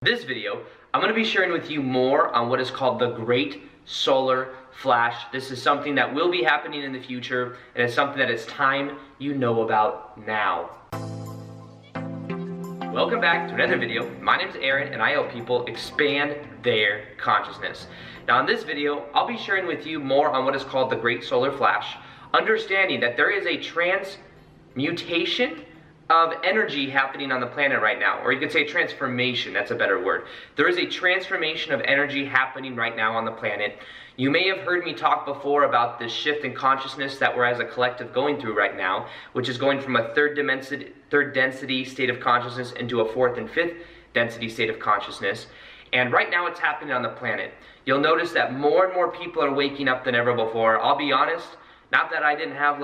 In this video, I'm going to be sharing with you more on what is called the Great Solar Flash. This is something that will be happening in the future, and it's something that it's time you know about now. Welcome back to another video. My name is Aaron, and I help people expand their consciousness. Now in this video, I'll be sharing with you more on what is called the Great Solar Flash, understanding that there is a transmutation of energy happening on the planet right now, or you could say transformation, that's a better word. There is a transformation of energy happening right now on the planet. You may have heard me talk before about this shift in consciousness that we're as a collective going through right now, which is going from a third density state of consciousness into a fourth and fifth density state of consciousness. And right now it's happening on the planet. You'll notice that more and more people are waking up than ever before. I'll be honest, not that I didn't have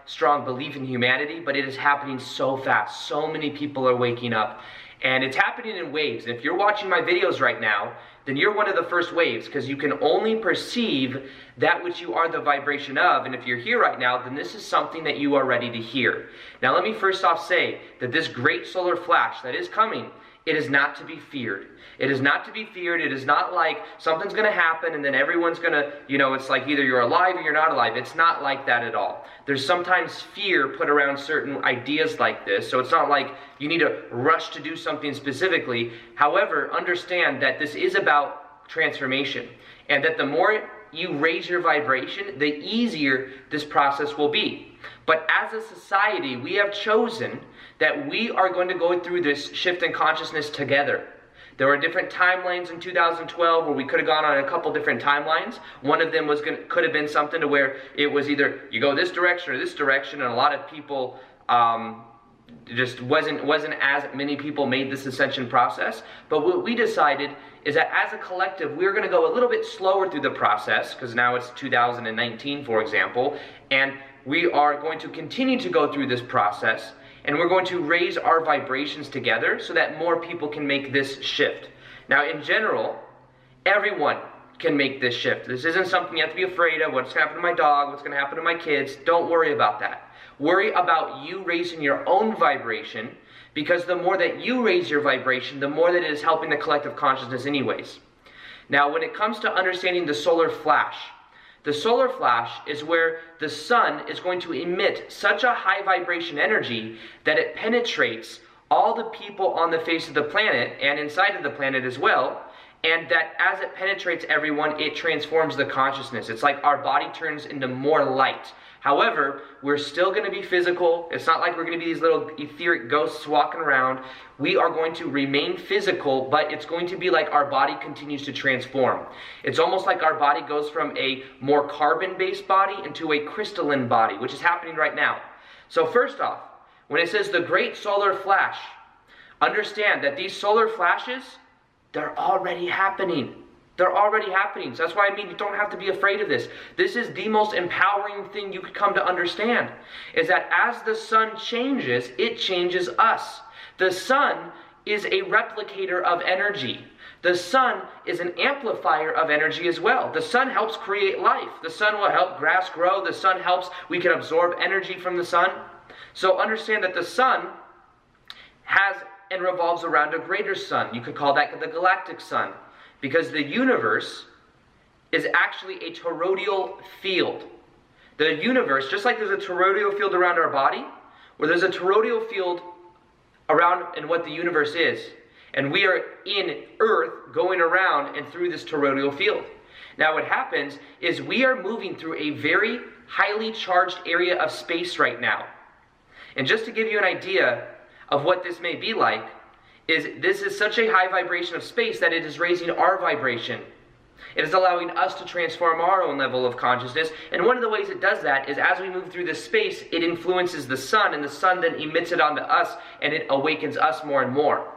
strong belief in humanity, but it is happening so fast. So many people are waking up, and it's happening in waves. And if you're watching my videos right now, then you're one of the first waves, because you can only perceive that which you are the vibration of. And if you're here right now, then this is something that you are ready to hear. Now let me first off say that this great solar flash that is coming, it is not to be feared. It is not to be feared. It is not like something's going to happen and then everyone's going to, it's like either you're alive or you're not alive. It's not like that at all. There's sometimes fear put around certain ideas like this, so it's not like you need to rush to do something specifically. However, understand that this is about transformation, and that the more you raise your vibration, the easier this process will be. But as a society, we have chosen that we are going to go through this shift in consciousness together. There were different timelines in 2012 where we could have gone on a couple different timelines. One of them could have been something to where it was either you go this direction or this direction, and a lot of people just wasn't as many people made this ascension process. But what we decided is that as a collective, we're going to go a little bit slower through the process, because now it's 2019, for example, and we are going to continue to go through this process, and we're going to raise our vibrations together so that more people can make this shift. Now, in general, everyone can make this shift. This isn't something you have to be afraid of. What's going to happen to my dog? What's going to happen to my kids? Don't worry about that. Worry about you raising your own vibration, because the more that you raise your vibration, the more that it is helping the collective consciousness anyways. Now, when it comes to understanding the solar flash is where the sun is going to emit such a high vibration energy that it penetrates all the people on the face of the planet and inside of the planet as well, and that as it penetrates everyone, it transforms the consciousness. It's like our body turns into more light. However, we're still going to be physical. It's not like we're going to be these little etheric ghosts walking around. We are going to remain physical, but it's going to be like our body continues to transform. It's almost like our body goes from a more carbon-based body into a crystalline body, which is happening right now. So first off, when it says the Great Solar Flash, understand that these solar flashes, they're already happening. They're already happening. So that's why you don't have to be afraid of this. This is the most empowering thing you could come to understand, is that as the sun changes, it changes us. The sun is a replicator of energy. The sun is an amplifier of energy as well. The sun helps create life. The sun will help grass grow. The sun helps, we can absorb energy from the sun. So understand that the sun has and revolves around a greater sun. You could call that the Galactic Sun, because the universe is actually a toroidal field. The universe, just like there's a toroidal field around our body, where there's a toroidal field around in what the universe is. And we are in Earth going around and through this toroidal field. Now what happens is we are moving through a very highly charged area of space right now. And just to give you an idea of what this may be like, this is such a high vibration of space that it is raising our vibration. It is allowing us to transform our own level of consciousness. And one of the ways it does that is as we move through this space, it influences the sun, and the sun then emits it onto us, and it awakens us more and more.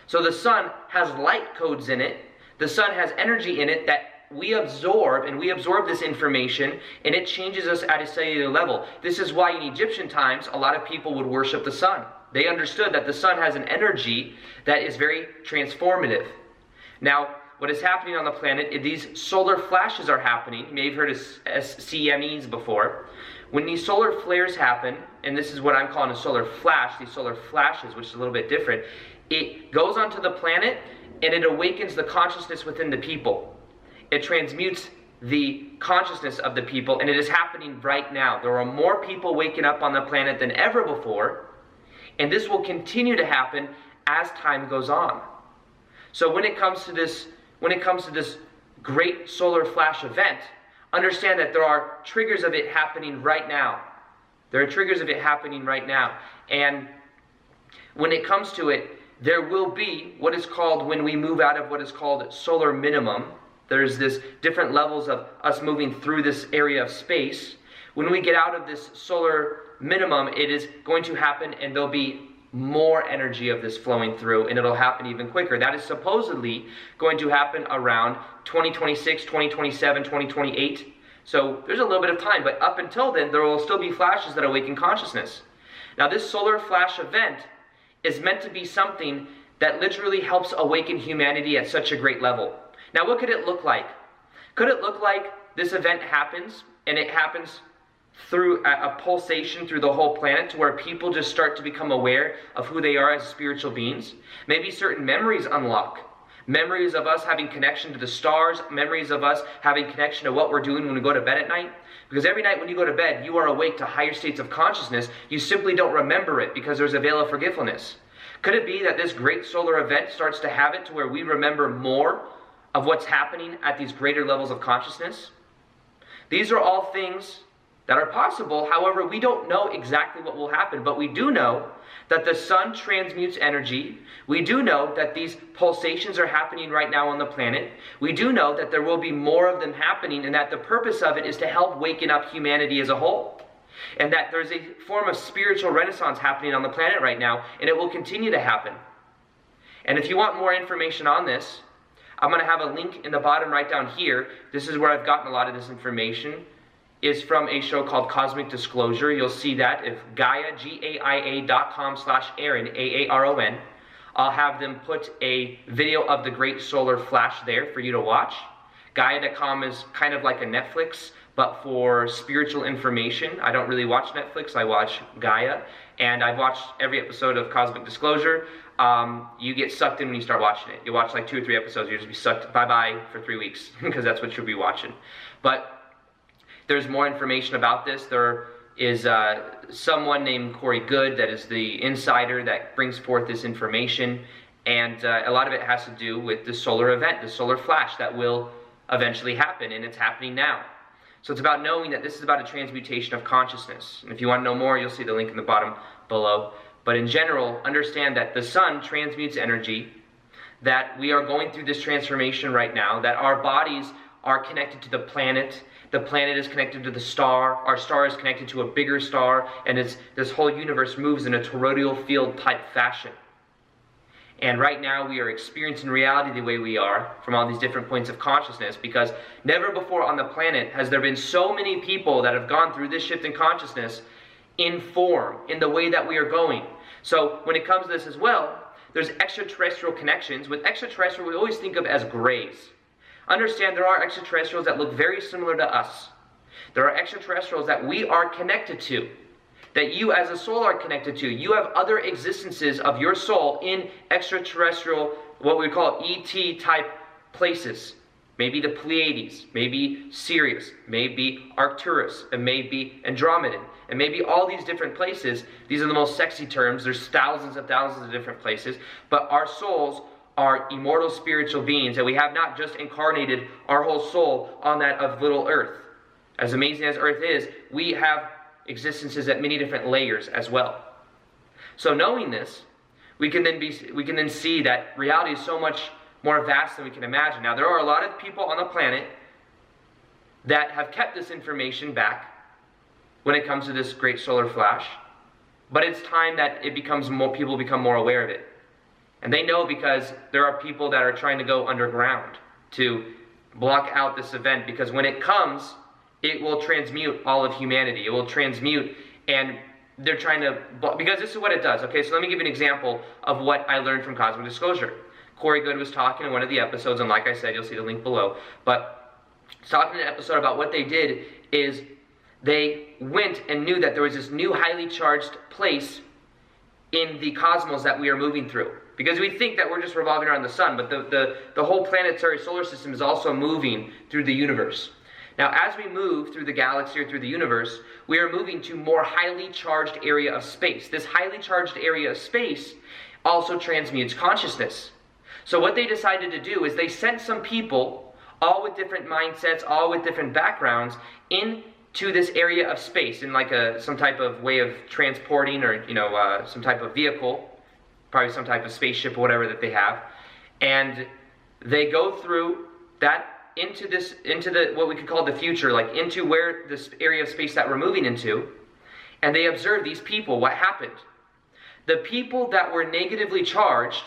So the sun has light codes in it. The sun has energy in it that we absorb, and we absorb this information, and it changes us at a cellular level. This is why in Egyptian times, a lot of people would worship the sun. They understood that the sun has an energy that is very transformative. Now, what is happening on the planet, these solar flashes are happening. You may have heard of CMEs before. When these solar flares happen, and this is what I'm calling a solar flash, these solar flashes, which is a little bit different, it goes onto the planet and it awakens the consciousness within the people. It transmutes the consciousness of the people, and it is happening right now. There are more people waking up on the planet than ever before, and this will continue to happen as time goes on. So when it comes to this great solar flash event, understand that there are triggers of it happening right now. There are triggers of it happening right now. And when it comes to it, there will be what is called, when we move out of what is called solar minimum, there's this different levels of us moving through this area of space. When we get out of this solar minimum, it is going to happen, and there'll be more energy of this flowing through, and it'll happen even quicker. That is supposedly going to happen around 2026, 2027, 2028. So there's a little bit of time, but up until then, there will still be flashes that awaken consciousness. Now, this solar flash event is meant to be something that literally helps awaken humanity at such a great level. Now, what could it look like? Could it look like this event happens, and it happens through a pulsation through the whole planet, to where people just start to become aware of who they are as spiritual beings? Maybe certain memories unlock. Memories of us having connection to the stars, memories of us having connection to what we're doing when we go to bed at night. Because every night when you go to bed, you are awake to higher states of consciousness. You simply don't remember it because there's a veil of forgetfulness. Could it be that this great solar event starts to have it to where we remember more of what's happening at these greater levels of consciousness? These are all things that are possible. However, we don't know exactly what will happen, but we do know that the sun transmutes energy. We do know that these pulsations are happening right now on the planet. We do know that there will be more of them happening, and that the purpose of it is to help waken up humanity as a whole. And that there's a form of spiritual renaissance happening on the planet right now, and it will continue to happen. And if you want more information on this, I'm going to have a link in the bottom right down here. This is where I've gotten a lot of this information. Is from a show called Cosmic Disclosure. You'll see that if Gaia, GAIA.com/Aaron, AARON. I'll have them put a video of the great solar flash there for you to watch. Gaia.com is kind of like a Netflix, but for spiritual information. I don't really watch Netflix, I watch Gaia. And I've watched every episode of Cosmic Disclosure. You get sucked in when you start watching it. You watch like 2 or 3 episodes, you'll just be sucked bye-bye for 3 weeks, because that's what you'll be watching. But there's more information about this. There is someone named Corey Good that is the insider that brings forth this information. And a lot of it has to do with the solar event, the solar flash that will eventually happen, and it's happening now. So it's about knowing that this is about a transmutation of consciousness. And if you want to know more, you'll see the link in the bottom below. But in general, understand that the sun transmutes energy, that we are going through this transformation right now, that our bodies are connected to the planet is connected to the star, our star is connected to a bigger star, and this whole universe moves in a toroidal field type fashion. And right now we are experiencing reality the way we are from all these different points of consciousness, because never before on the planet has there been so many people that have gone through this shift in consciousness in form, in the way that we are going. So when it comes to this as well, there's extraterrestrial connections. With extraterrestrial, we always think of as grays. Understand there are extraterrestrials that look very similar to us. There are extraterrestrials that we are connected to, that you as a soul are connected to. You have other existences of your soul in extraterrestrial, what we call ET type places. Maybe the Pleiades, maybe Sirius, maybe Arcturus, and maybe Andromedan, and maybe all these different places. These are the most sexy terms. There's thousands of different places, but our souls are immortal spiritual beings, and we have not just incarnated our whole soul on that of little Earth. As amazing as Earth is, we have existences at many different layers as well. So knowing this, we can then see that reality is so much more vast than we can imagine. Now, there are a lot of people on the planet that have kept this information back when it comes to this great solar flash, but it's time that people become more aware of it. And they know because there are people that are trying to go underground to block out this event, because when it comes, it will transmute all of humanity. It will transmute, and they're trying to, because this is what it does. Okay, so let me give you an example of what I learned from Cosmic Disclosure. Corey Good was talking in one of the episodes, and like I said, you'll see the link below, but talking in an episode about what they did is they went and knew that there was this new highly charged place in the cosmos that we are moving through. Because we think that we're just revolving around the sun, but the whole planetary solar system is also moving through the universe. Now, as we move through the galaxy or through the universe, we are moving to more highly charged area of space. This highly charged area of space also transmutes consciousness. So what they decided to do is they sent some people, all with different mindsets, all with different backgrounds, into this area of space in like some type of way of transporting, or some type of vehicle, probably some type of spaceship or whatever that they have, and they go through that into the what we could call the future, like into where this area of space that we're moving into, and they observe these people. What happened? The people that were negatively charged,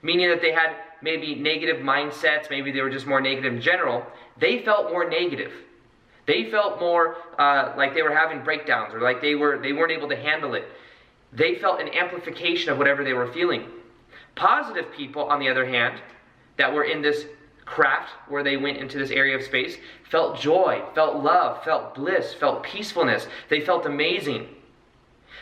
meaning that they had maybe negative mindsets, maybe they were just more negative in general, they felt more negative. They felt more like they were having breakdowns, or like they weren't able to handle it. They felt an amplification of whatever they were feeling. Positive people, on the other hand, that were in this craft where they went into this area of space, felt joy, felt love, felt bliss, felt peacefulness. They felt amazing.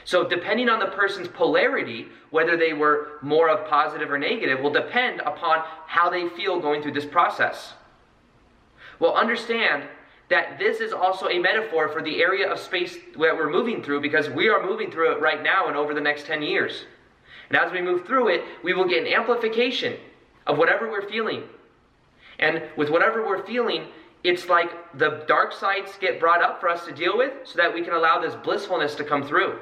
So depending on the person's polarity, whether they were more of positive or negative, will depend upon how they feel going through this process. Well, understand that this is also a metaphor for the area of space that we're moving through, because we are moving through it right now and over the next 10 years. And as we move through it, we will get an amplification of whatever we're feeling. And with whatever we're feeling, it's like the dark sides get brought up for us to deal with, so that we can allow this blissfulness to come through.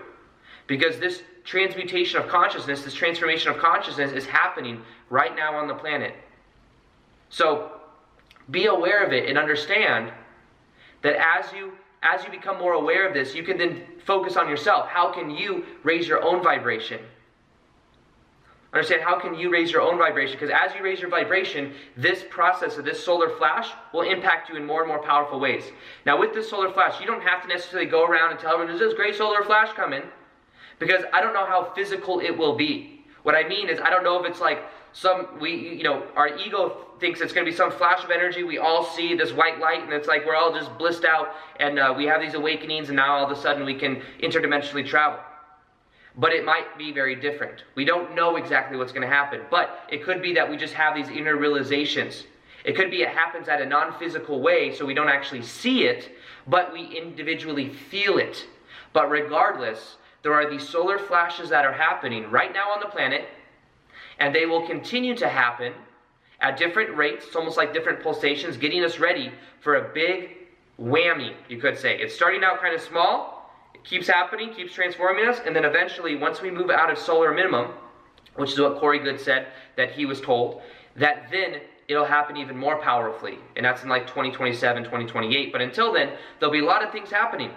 Because this transmutation of consciousnness, this transformation of consciousness is happening right now on the planet. So be aware of it and understand that as you become more aware of this, you can then focus on yourself. How can you raise your own vibration? Understand, how can you raise your own vibration? Because as you raise your vibration, this process of this solar flash will impact you in more and more powerful ways. Now with this solar flash, you don't have to necessarily go around and tell everyone, there's this great solar flash coming, because I don't know how physical it will be. What I mean is, I don't know if it's like our ego thinks it's going to be some flash of energy. We all see this white light, and it's like we're all just blissed out, and we have these awakenings, and now all of a sudden we can interdimensionally travel. But it might be very different. We don't know exactly what's going to happen, but it could be that we just have these inner realizations. It could be it happens at a non-physical way, so we don't actually see it, but we individually feel it. But regardless, there are these solar flashes that are happening right now on the planet, and they will continue to happen at different rates. It's almost like different pulsations, getting us ready for a big whammy, you could say. It's starting out kind of small, it keeps happening, keeps transforming us, and then eventually, once we move out of solar minimum, which is what Corey Good said that he was told, that then it'll happen even more powerfully, and that's in like 2027, 2028. But until then, there'll be a lot of things happening.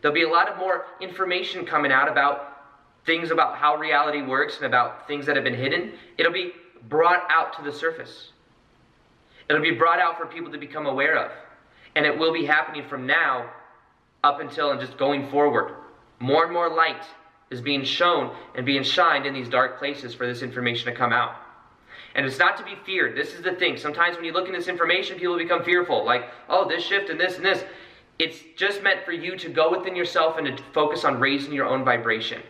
There'll be a lot of more information coming out about things about how reality works and about things that have been hidden. It'll be brought out to the surface. It'll be brought out for people to become aware of. And it will be happening from now up until and just going forward. More and more light is being shown and being shined in these dark places for this information to come out. And it's not to be feared. This is the thing. Sometimes when you look at this information, people become fearful. Like, oh, this shift and this and this. It's just meant for you to go within yourself and to focus on raising your own vibration.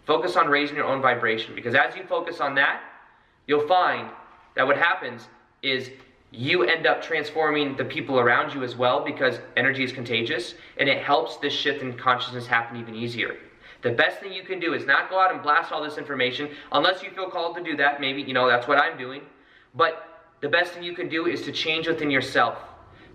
Focus on raising your own vibration. Because as you focus on that, you'll find that what happens is you end up transforming the people around you as well, because energy is contagious, and it helps this shift in consciousness happen even easier. The best thing you can do is not go out and blast all this information, unless you feel called to do that. Maybe, that's what I'm doing. But the best thing you can do is to change within yourself,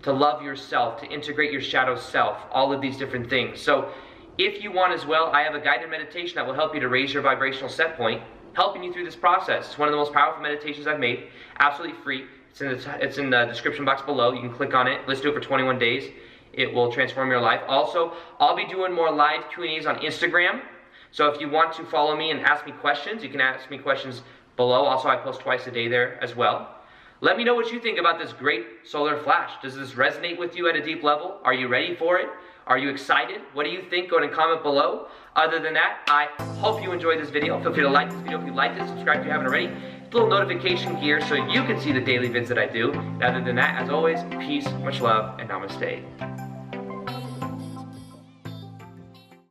to love yourself, to integrate your shadow self, all of these different things. So if you want as well, I have a guided meditation that will help you to raise your vibrational set point, helping you through this process. It's one of the most powerful meditations I've made, absolutely free. It's in the description box below. You can click on it. Let's do it for 21 days. It will transform your life. Also, I'll be doing more live Q&As on Instagram. So if you want to follow me and ask me questions, you can ask me questions below. Also, I post twice a day there as well. Let me know what you think about this great solar flash. Does this resonate with you at a deep level? Are you ready for it? Are you excited? What do you think? Go ahead and comment below. Other than that, I hope you enjoyed this video. Feel free to like this video if you liked it. Subscribe if you haven't already. Hit the little notification gear so you can see the daily vids that I do. And other than that, as always, peace, much love, and namaste.